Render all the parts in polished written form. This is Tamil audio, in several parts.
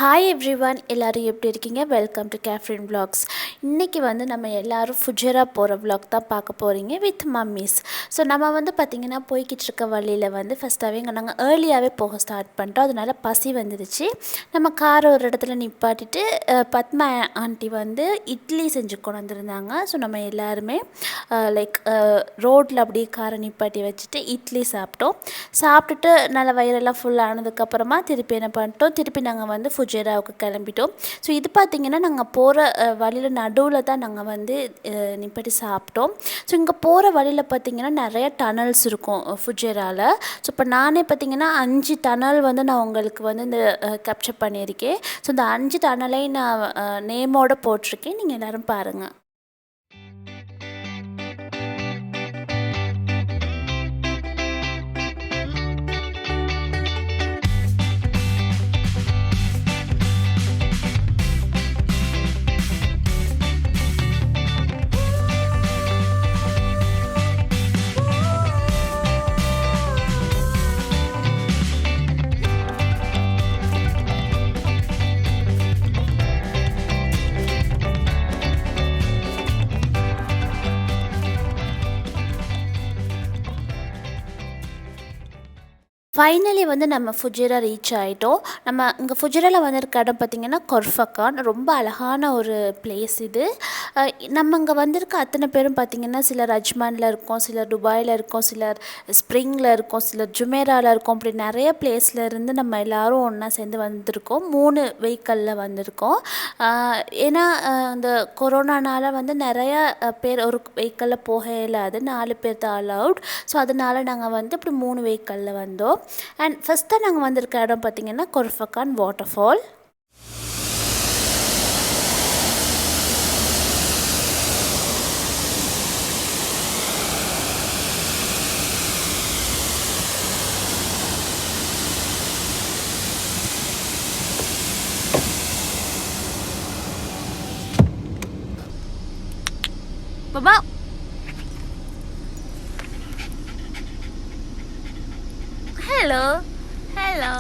ஹாய் எவ்ரிவன், எல்லோரும் எப்படி இருக்கீங்க? வெல்கம் டு கேஃப்ரின் vlogs. இன்றைக்கி வந்து நம்ம எல்லோரும் ஃபுஜேரா போகிற vlog தான் பார்க்க போகிறீங்க வித் மம்மிஸ். ஸோ நம்ம வந்து பார்த்திங்கன்னா போய்கிட்டு இருக்க வழியில் வந்து ஃபஸ்ட்டாகவே நாங்கள் ஏர்லியாகவே போக ஸ்டார்ட் பண்ணிட்டோம். அதனால் பசி வந்துடுச்சு. நம்ம கார் ஒரு இடத்துல நிப்பாட்டிட்டு பத்மா ஆண்டி வந்து இட்லி செஞ்சு கொண்டு வந்திருந்தாங்க. ஸோ நம்ம எல்லாருமே ரோட்டில் அப்படியே காரை நிப்பாட்டி வச்சுட்டு இட்லி சாப்பிட்டுட்டு நல்ல வயிறெல்லாம் ஃபுல் ஆனதுக்கப்புறமா திருப்பி என்ன பண்ணிட்டோம், திருப்பி நாங்கள் வந்து ஃபுஜேராவுக்கு கிளம்பிட்டோம். ஸோ இது பார்த்திங்கன்னா நாங்கள் போகிற வழியில் நடுவில் தான் நாங்கள் வந்து நிப்பாட்டி சாப்பிட்டோம். ஸோ இங்கே போகிற வழியில் பார்த்திங்கன்னா நிறைய டனல்ஸ் இருக்கும் ஃபுஜேராவில். ஸோ இப்போ நானே பார்த்திங்கன்னா 5 டனல் வந்து நான் உங்களுக்கு வந்து இந்த கேப்சர் பண்ணியிருக்கேன். ஸோ இந்த 5 டனலையும் நான் நேமோடு போட்டிருக்கேன், நீங்கள் எல்லோரும் பாருங்கள். ஃபைனலி வந்து நம்ம ஃபுஜேரா ரீச் ஆகிட்டோம். நம்ம இங்கே ஃபுஜேராவில் வந்திருக்க இடம் பார்த்திங்கன்னா கொர்ஃபக்கான். ரொம்ப அழகான ஒரு பிளேஸ் இது. நம்ம இங்கே வந்திருக்க அத்தனை பேரும் பார்த்திங்கன்னா சிலர் அஜ்மானில் இருக்கோம், சிலர் துபாயில் இருக்கோம், சிலர் ஸ்ப்ரிங்கில் இருக்கோம், சிலர் ஜுமேராவில் இருக்கோம். இப்படி நிறைய பிளேஸில் இருந்து நம்ம எல்லோரும் ஒன்றா சேர்ந்து வந்திருக்கோம். 3 வெஹிக்கலில் வந்திருக்கோம். ஏன்னா இந்த கொரோனானால் வந்து நிறையா பேர் ஒரு வெஹிக்கலில் போக இயலாது, 4 பேர் தான் அலவுட். ஸோ அதனால் நாங்கள் வந்து இப்படி 3 வெஹிக்கலில் வந்தோம். அண்ட் ஃபஸ்ட்டாக நாங்கள் வந்திருக்க இடம் பார்த்திங்கன்னா Khorfakkan Waterfall. Baba. Hello. Hello.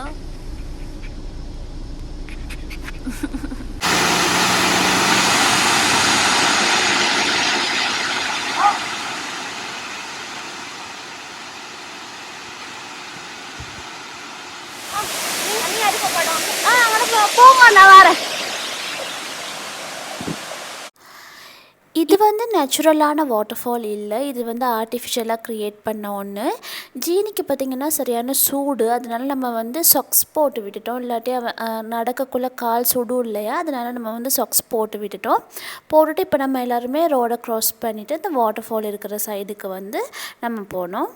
போங்க, நான் வரேன். இது வந்து நேச்சுரலான வாட்டர்ஃபால் இல்லை, இது வந்து ஆர்டிஃபிஷியலாக க்ரியேட் பண்ண ஒன்று. ஜீனிக்கு பார்த்திங்கன்னா சரியான சூடு, அதனால நம்ம வந்து சொக்ஸ் போட்டு விட்டுட்டோம். இல்லாட்டி நடக்கக்குள்ளே கால் சுடும் இல்லையா, அதனால் நம்ம வந்து சொக்ஸ் போட்டுட்டு இப்போ நம்ம எல்லாருமே ரோடை க்ராஸ் பண்ணிவிட்டு இந்த வாட்டர்ஃபால் இருக்கிற சைடுக்கு வந்து நம்ம போனோம்.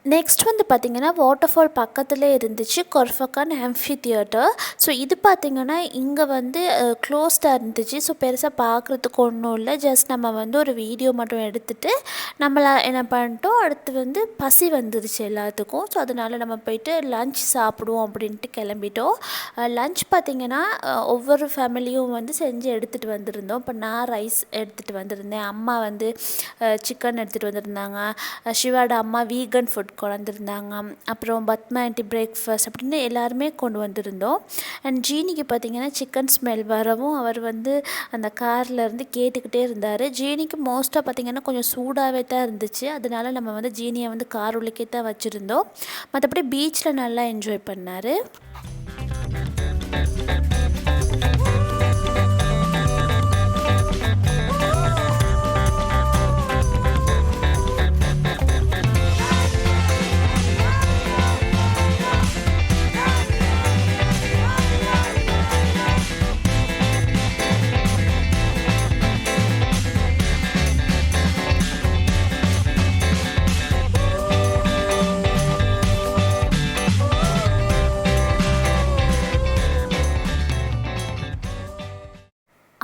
நெக்ஸ்ட் வந்து பார்த்திங்கன்னா வாட்டர்ஃபால் பக்கத்தில் இருந்துச்சு Khorfakkan ஆம்பி தியேட்டர். ஸோ இது பார்த்திங்கன்னா இங்கே வந்து க்ளோஸ்டாக இருந்துச்சு. ஸோ பெருசாக பார்க்குறதுக்கு ஒன்றும் இல்லை, ஜஸ்ட் நம்ம வந்து ஒரு வீடியோ மட்டும் எடுத்துகிட்டு நம்மளை என்ன பண்ணிட்டோம், அடுத்து வந்து பசி வந்துருச்சு எல்லாத்துக்கும். ஸோ அதனால் நம்ம போயிட்டு லன்ச் சாப்பிடுவோம் அப்படின்ட்டு கிளம்பிட்டோம். லன்ச் பார்த்திங்கன்னா ஒவ்வொரு ஃபேமிலியும் வந்து செஞ்சு எடுத்துகிட்டு வந்திருந்தோம். இப்போ நான் ரைஸ் எடுத்துகிட்டு வந்திருந்தேன், அம்மா வந்து சிக்கன் எடுத்துகிட்டு வந்திருந்தாங்க, சிவாட அம்மா வீகன் ஃபுட் வந்திருந்தாங்க. அப்புறம் பத்மா ஆண்டி பிரேக்ஃபாஸ்ட் அப்படின்னு எல்லாருமே கொண்டு வந்திருந்தோம். அண்ட் ஜீனிக்கு பார்த்திங்கன்னா சிக்கன் ஸ்மெல் வரவும் அவர் வந்து அந்த கார்லேருந்து கேட்டுக்கிட்டே இருந்தார். ஜீனிக்கு மோஸ்ட்டாக பார்த்திங்கன்னா கொஞ்சம் சூடாகவே தான் இருந்துச்சு. அதனால நம்ம வந்து ஜீனியை வந்து கார் உள்ளே தான் வச்சுருந்தோம். மற்றபடி பீச்சில் நல்லா என்ஜாய் பண்ணார்.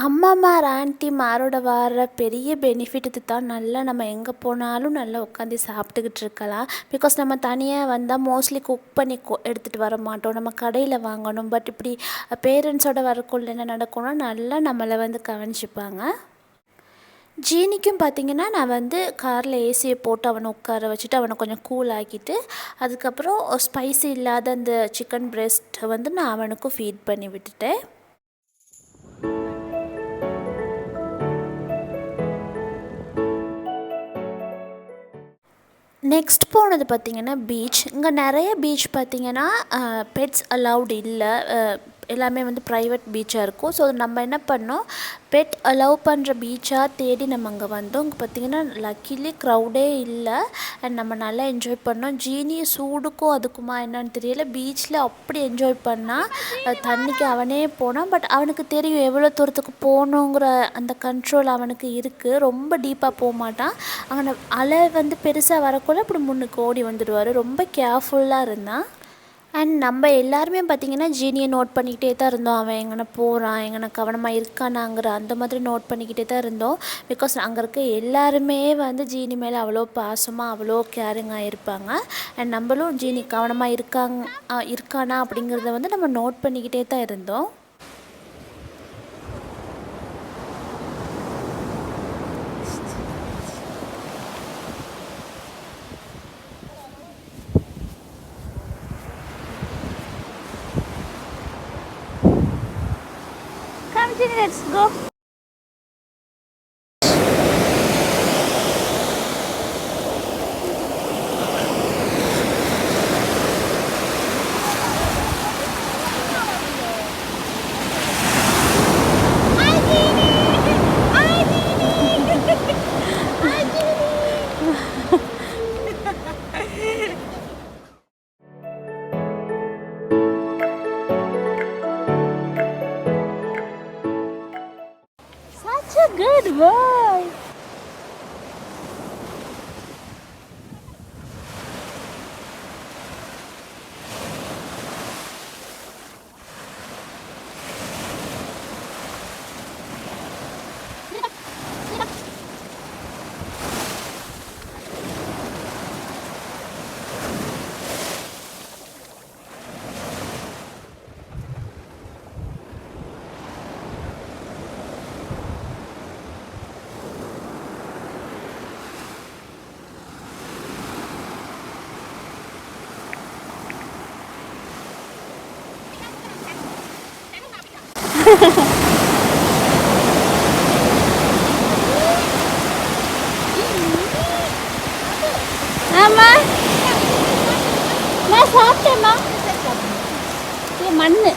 அம்மாமார் ஆன்ட்டிமாரோட வர பெரிய பெனிஃபிட் இது தான். நல்லா நம்ம எங்கே போனாலும் நல்லா உட்காந்து சாப்பிட்டுக்கிட்டு இருக்கலாம். பிகாஸ் நம்ம தனியாக வந்தால் மோஸ்ட்லி குக் பண்ணி எடுத்துகிட்டு வர மாட்டோம், நம்ம கடையில் வாங்கணும். பட் இப்படி பேரண்ட்ஸோட வரக்குள்ள என்ன நடக்கும்னா நல்லா நம்மளை வந்து கவனிச்சுப்பாங்க. ஜீனிக்கும் பார்த்திங்கன்னா நான் வந்து காரில் ஏசியை போட்டு அவனை உட்கார வச்சுட்டு அவனை கொஞ்சம் கூல் ஆக்கிட்டு அதுக்கப்புறம் ஸ்பைசி இல்லாத அந்த சிக்கன் பிரெஸ்ட் வந்து நான் அவனுக்கும் ஃபீட் பண்ணி விட்டுட்டேன். நெக்ஸ்ட் போனது பார்த்திங்கன்னா பீச். இங்கே நிறைய பீச் பார்த்திங்கன்னா பெட்ஸ் அலவுட் இல்லை, எல்லாமே வந்து ப்ரைவேட் பீச்சாக இருக்கும். ஸோ நம்ம என்ன பண்ணோம், பெட் அலோவ் பண்ணுற பீச்சாக தேடி நம்ம அங்கே வந்தோம். இங்கே பார்த்திங்கன்னா லக்கிலி க்ரௌடே இல்லை அண்ட் நம்ம நல்லா என்ஜாய் பண்ணோம். ஜீனி சூடுக்கும் அதுக்குமா என்னன்னு தெரியல, பீச்சில் அப்படி என்ஜாய் பண்ணால் தண்ணிக்கு அவனே போனான். பட் அவனுக்கு தெரியும் எவ்வளோ தூரத்துக்கு போகணுங்கிற அந்த கண்ட்ரோல் அவனுக்கு இருக்குது. ரொம்ப டீப்பாக போக மாட்டான். அங்கே அலை வந்து பெருசாக வரக்குள்ள அப்படி முன்னுக்கு ஓடி வந்துடுவார். ரொம்ப கேர்ஃபுல்லாக இருந்தான். அண்ட் நம்ம எல்லாருமே பார்த்திங்கன்னா ஜீனியை நோட் பண்ணிக்கிட்டே தான் இருந்தோம். அவன் எங்கன்னா போகிறான், எங்கன்னா கவனமாக இருக்கானாங்கிற அந்த மாதிரி நோட் பண்ணிக்கிட்டே தான் இருந்தோம். பிகாஸ் அங்கே இருக்க எல்லாருமே வந்து ஜீனி மேலே அவ்வளோ பாசமாக அவ்வளோ கேரிங்காக இருப்பாங்க. அண்ட் நம்மளும் ஜீனி கவனமாக இருக்கானா அப்படிங்கிறத வந்து நம்ம நோட் பண்ணிக்கிட்டே தான் இருந்தோம். Let's go. Good boy. ஆமா நான் சாப்பிட்டேம்மா. இது மண்ணு.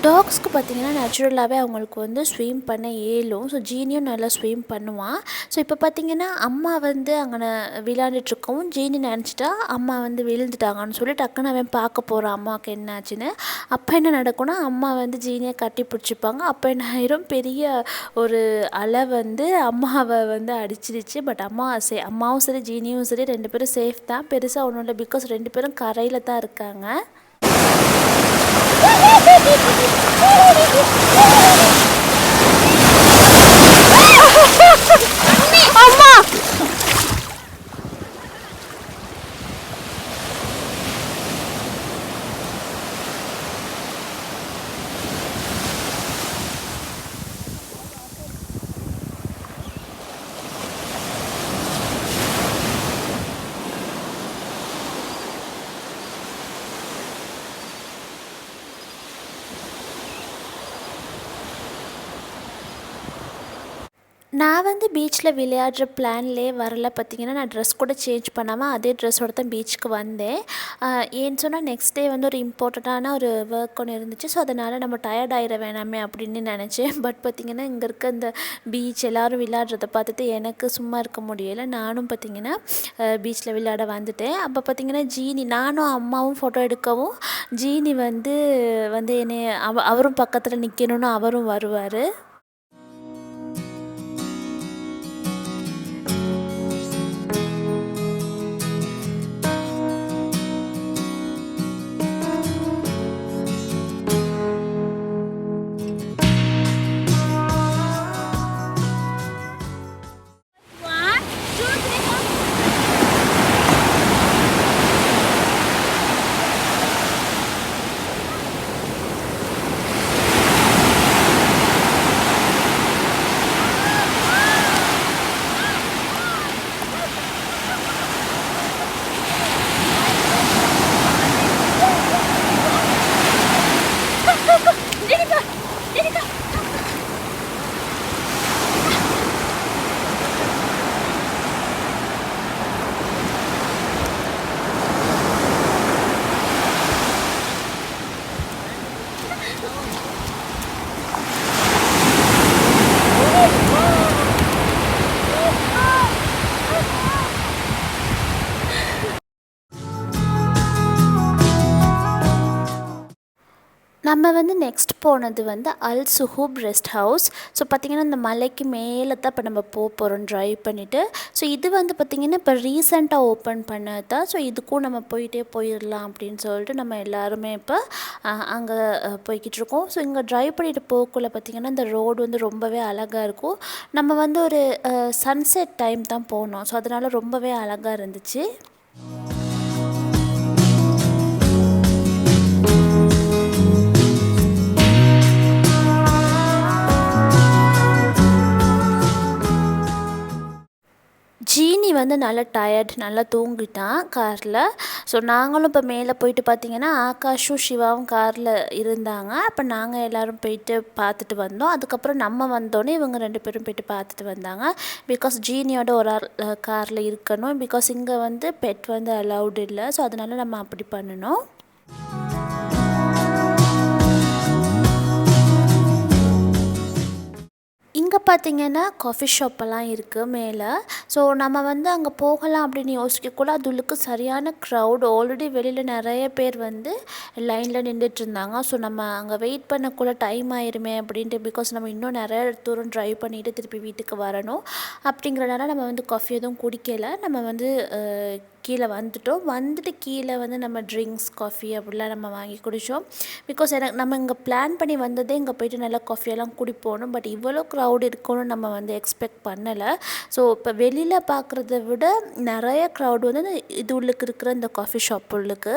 டாக்ஸ்க்கு பார்த்தீங்கன்னா நேச்சுரலாகவே அவங்களுக்கு வந்து ஸ்விம் பண்ண இயலும். ஸோ ஜீனியும் நல்லா ஸ்விம் பண்ணுவான். ஸோ இப்போ பார்த்தீங்கன்னா அம்மா வந்து அங்கன விளையாண்டுட்ருக்கவும் ஜீனி நினச்சிட்டா அம்மா வந்து விழுந்துட்டாங்கன்னு சொல்லி டக்குன்னு அவன் பார்க்க போகிறான் அம்மாவுக்கு என்ன ஆச்சுன்னு. அப்போ என்ன நடக்கும்னா அம்மா வந்து ஜீனியை கட்டி பிடிச்சிப்பாங்க. அப்போ என்ன ஆயிரும், பெரிய ஒரு அலை வந்து அம்மாவை வந்து அடிச்சிருச்சு. பட் அம்மாவும் சரி ஜீனியும் சரி 2 பேரும் சேஃப் தான், பெருசாக ஒன்றும் இல்லை. பிகாஸ் 2 பேரும் கரையில் தான் இருக்காங்க. அம்மா நான் வந்து பீச்சில் விளையாடுற பிளான்லேயே வரல. பார்த்திங்கன்னா நான் ட்ரெஸ் கூட சேஞ்ச் பண்ணாமல் அதே ட்ரெஸ்ஸோடு தான் பீச்சுக்கு வந்தேன். ஏன்னு சொன்னால் நெக்ஸ்ட் டே வந்து ஒரு இம்பார்ட்டண்ட்டான ஒரு ஒர்க் ஒன்று இருந்துச்சு. ஸோ அதனால் நம்ம டயர்ட் ஆகிட வேணாமே அப்படின்னு நினச்சேன். பட் பார்த்திங்கன்னா இங்கே இருக்க இந்த பீச் எல்லோரும் விளையாடுறத பார்த்துட்டு எனக்கு சும்மா இருக்க முடியலை. நானும் பார்த்திங்கன்னா பீச்சில் விளையாட வந்துட்டேன். அப்போ பார்த்திங்கன்னா ஜீனி, நானும் அம்மாவும் ஃபோட்டோ எடுக்கவும் ஜீனி வந்து என்னை அவரும் பக்கத்தில் நிற்கணும்னு அவரும் வருவார். நம்ம வந்து நெக்ஸ்ட் போனது வந்து அல் சுஹூப் ரெஸ்ட் ஹவுஸ். ஸோ பார்த்திங்கன்னா இந்த மலைக்கு மேலே தான் இப்போ நம்ம போகிறோம் ட்ரைவ் பண்ணிவிட்டு. ஸோ இது வந்து பார்த்திங்கன்னா இப்போ ரீசெண்டாக ஓப்பன் பண்ணது தான். ஸோ இதுக்கும் நம்ம போயிடலாம் அப்படின்னு சொல்லிட்டு நம்ம எல்லாருமே இப்போ அங்கே போய்கிட்டுருக்கோம். ஸோ இங்கே ட்ரைவ் பண்ணிட்டு போகக்குள்ள பார்த்திங்கன்னா இந்த ரோடு வந்து ரொம்பவே அழகாக இருக்கும். நம்ம வந்து ஒரு சன்செட் டைம் தான் போனோம். ஸோ அதனால் ரொம்பவே அழகாக இருந்துச்சு. ஜீனி வந்து நல்லா டயர்ட், நல்லா தூங்கிட்டான் காரில். ஸோ நாங்களும் இப்போ மேலே போயிட்டு பார்த்திங்கன்னா ஆகாஷும் சிவாவும் காரில் இருந்தாங்க. அப்போ நாங்கள் எல்லோரும் போயிட்டு பார்த்துட்டு வந்தோம். அதுக்கப்புறம் நம்ம வந்தோடனே இவங்க 2 பேரும் போயிட்டு பார்த்துட்டு வந்தாங்க. பிகாஸ் ஜீனியோட ஒரு ஆள் காரில் இருக்கணும். பிகாஸ் இங்கே வந்து பெட் வந்து அலவுட் இல்லை. ஸோ அதனால் நம்ம அப்படி பண்ணணும். இங்கே பார்த்திங்கன்னா காஃபி ஷாப்பெல்லாம் இருக்குது மேலே. ஸோ நம்ம வந்து அங்கே போகலாம் அப்படின்னு யோசிக்கக்குள்ள அதுக்கு சரியான க்ரௌட். ஆல்ரெடி வெளியில் நிறைய பேர் வந்து லைனில் நின்றுட்டுருந்தாங்க. ஸோ நம்ம அங்கே வெயிட் பண்ணக்குள்ளே டைம் ஆயிருமே அப்படின்ட்டு, பிகாஸ் நம்ம இன்னும் நிறைய தூரம் ட்ரைவ் பண்ணிவிட்டு திருப்பி வீட்டுக்கு வரணும். அப்படிங்கிறனால நம்ம வந்து காஃபி எதுவும் குடிக்கலை. நம்ம வந்து கீழே வந்துட்டு கீழே வந்து நம்ம ட்ரிங்க்ஸ், காஃபி அப்படிலாம் நம்ம வாங்கி குடித்தோம். பிகாஸ் நம்ம இங்கே பிளான் பண்ணி வந்ததே இங்கே போய்ட்டு நல்லா காஃபியெல்லாம் குடிப்போம். பட் இவ்வளோ க்ரௌட் இருக்குன்னு நம்ம வந்து எக்ஸ்பெக்ட் பண்ணலை. ஸோ இப்போ வெளியில் பார்க்குறத விட நிறைய க்ரௌட் வந்து இது உள்ளுக்கு இருக்கிற இந்த காஃபி ஷாப் உள்ளுக்கு.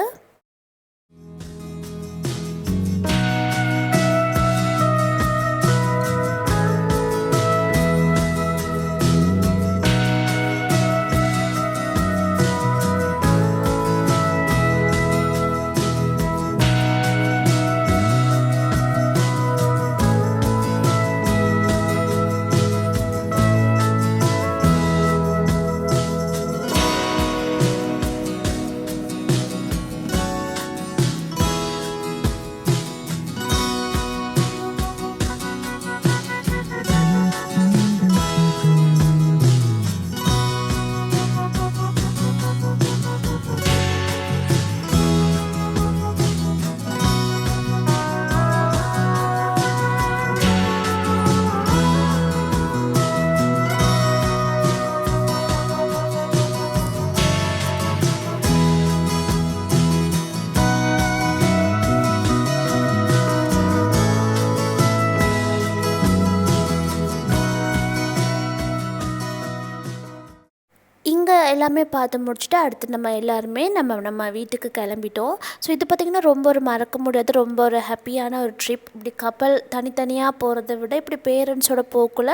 எல்லாமே பார்த்து முடிச்சுட்டு அடுத்து நம்ம எல்லாருமே நம்ம வீட்டுக்கு கிளம்பிட்டோம். ஸோ இது பார்த்திங்கன்னா ரொம்ப ஒரு மறக்க முடியாத ரொம்ப ஒரு ஹாப்பியான ஒரு ட்ரிப். இப்படி கப்பல் தனித்தனியாக போகிறத விட இப்படி பேரண்ட்ஸோட போக்குள்ள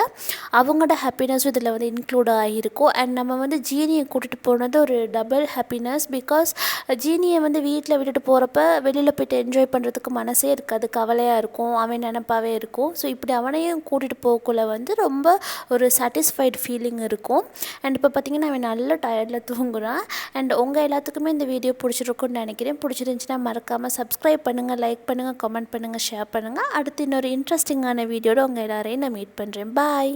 அவங்களோட ஹாப்பினஸும் இதில் வந்து இன்க்ளூட் ஆகிருக்கும். அண்ட் நம்ம வந்து ஜீனியை கூட்டிகிட்டு போனது ஒரு டபுள் ஹாப்பினஸ். பிகாஸ் ஜீனியை வந்து வீட்டில் விட்டுட்டு போகிறப்ப வெளியில் போய்ட்டு என்ஜாய் பண்ணுறதுக்கு மனசே இருக்காது, கவலையாக இருக்கும், அவன் நினப்பாவே இருக்கும். ஸோ இப்படி அவனையும் கூட்டிகிட்டு போகக்குள்ள வந்து ரொம்ப ஒரு சாட்டிஸ்ஃபைடு ஃபீலிங் இருக்கும். அண்ட் இப்போ பார்த்திங்கன்னா அவன் நல்ல டயர்டில் தூங்குறான். அண்ட் உங்கள் எல்லாத்துக்குமே இந்த வீடியோ பிடிச்சிருக்குன்னு நினைக்கிறேன். பிடிச்சிருந்துச்சின்னா மறக்காமல் சப்ஸ்கிரைப் பண்ணுங்கள், லைக் பண்ணுங்கள், கமெண்ட் பண்ணுங்கள், ஷேர் பண்ணுங்கள். அடுத்து இன்னொரு இன்ட்ரெஸ்டிங்கான வீடியோட உங்கள் எல்லாரையும் நான் மீட் பண்ணுறேன். பாய்.